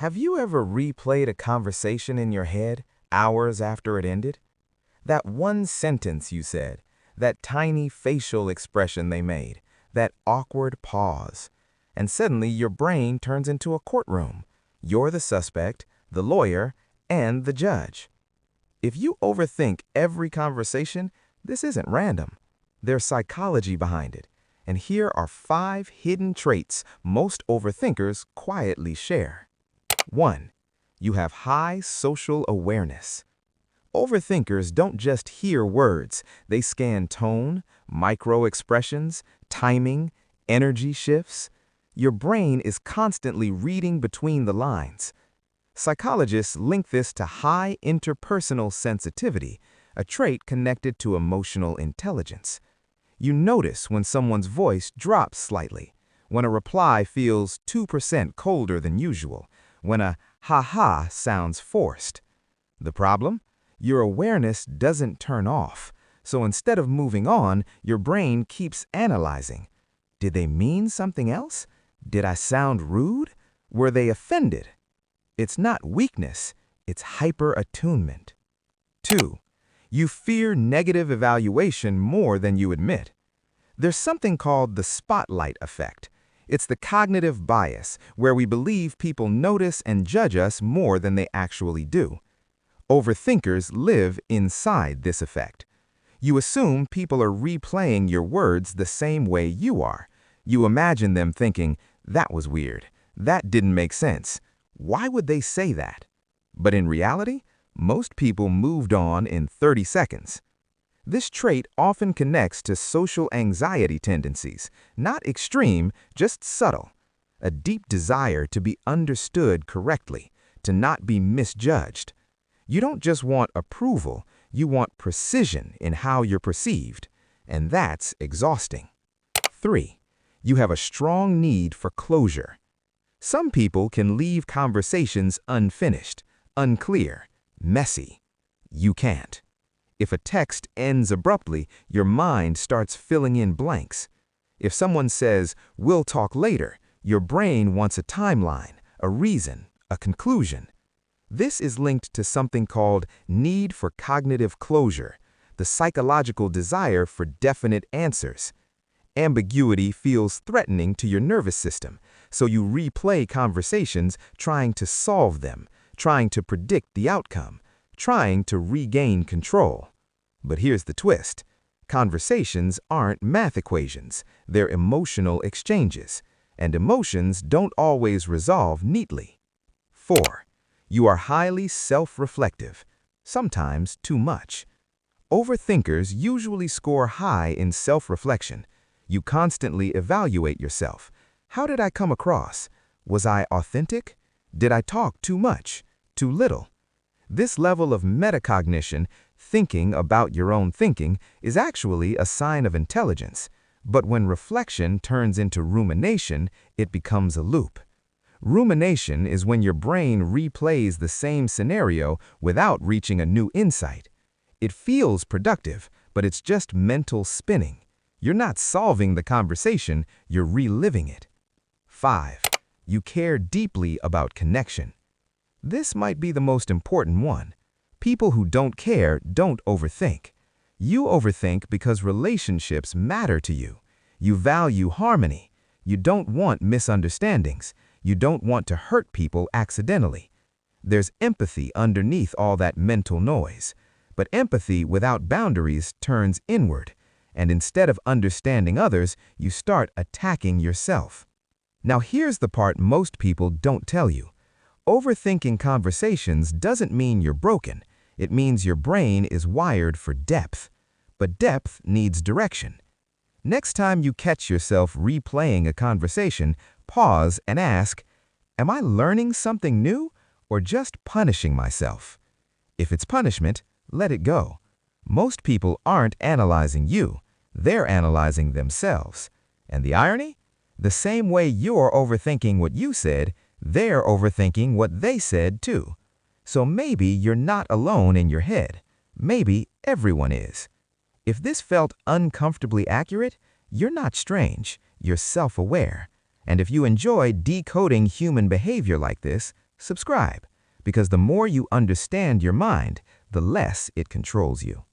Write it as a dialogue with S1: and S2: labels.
S1: Have you ever replayed a conversation in your head hours after it ended? That one sentence you said, that tiny facial expression they made, that awkward pause. And suddenly your brain turns into a courtroom. You're the suspect, the lawyer, and the judge. If you overthink every conversation, this isn't random. There's psychology behind it. And here are 5 hidden traits most overthinkers quietly share. 1. You have high social awareness. Overthinkers don't just hear words, they scan tone, micro-expressions, timing, energy shifts. Your brain is constantly reading between the lines. Psychologists link this to high interpersonal sensitivity, a trait connected to emotional intelligence. You notice when someone's voice drops slightly, when a reply feels 2% colder than usual, when a ha-ha sounds forced. The problem? Your awareness doesn't turn off, so instead of moving on, your brain keeps analyzing. Did they mean something else? Did I sound rude? Were they offended? It's not weakness, it's hyper-attunement. 2. You fear negative evaluation more than you admit. There's something called the spotlight effect. It's the cognitive bias, where we believe people notice and judge us more than they actually do. Overthinkers live inside this effect. You assume people are replaying your words the same way you are. You imagine them thinking, that was weird, that didn't make sense. Why would they say that? But in reality, most people moved on in 30 seconds. This trait often connects to social anxiety tendencies, not extreme, just subtle. A deep desire to be understood correctly, to not be misjudged. You don't just want approval, you want precision in how you're perceived, and that's exhausting. 3. You have a strong need for closure. Some people can leave conversations unfinished, unclear, messy. You can't. If a text ends abruptly, your mind starts filling in blanks. If someone says, "We'll talk later," your brain wants a timeline, a reason, a conclusion. This is linked to something called need for cognitive closure, the psychological desire for definite answers. Ambiguity feels threatening to your nervous system, so you replay conversations trying to solve them, trying to predict the outcome, trying to regain control. But here's the twist. Conversations aren't math equations, they're emotional exchanges, and emotions don't always resolve neatly. 4. You are highly self-reflective, sometimes too much. Overthinkers usually score high in self-reflection. You constantly evaluate yourself. How did I come across? Was I authentic? Did I talk too much? Too little? This level of metacognition, thinking about your own thinking, is actually a sign of intelligence. But when reflection turns into rumination, it becomes a loop. Rumination is when your brain replays the same scenario without reaching a new insight. It feels productive, but it's just mental spinning. You're not solving the conversation, you're reliving it. 5. You care deeply about connection. This might be the most important one. People who don't care don't overthink. You overthink because relationships matter to you. You value harmony. You don't want misunderstandings. You don't want to hurt people accidentally. There's empathy underneath all that mental noise. But empathy without boundaries turns inward. And instead of understanding others, you start attacking yourself. Now here's the part most people don't tell you. Overthinking conversations doesn't mean you're broken. It means your brain is wired for depth. But depth needs direction. Next time you catch yourself replaying a conversation, pause and ask, am I learning something new or just punishing myself? If it's punishment, let it go. Most people aren't analyzing you. They're analyzing themselves. And the irony? The same way you're overthinking what you said, they're overthinking what they said too. So maybe you're not alone in your head. Maybe everyone is. If this felt uncomfortably accurate, you're not strange, you're self-aware. And if you enjoy decoding human behavior like this, subscribe, because the more you understand your mind, the less it controls you.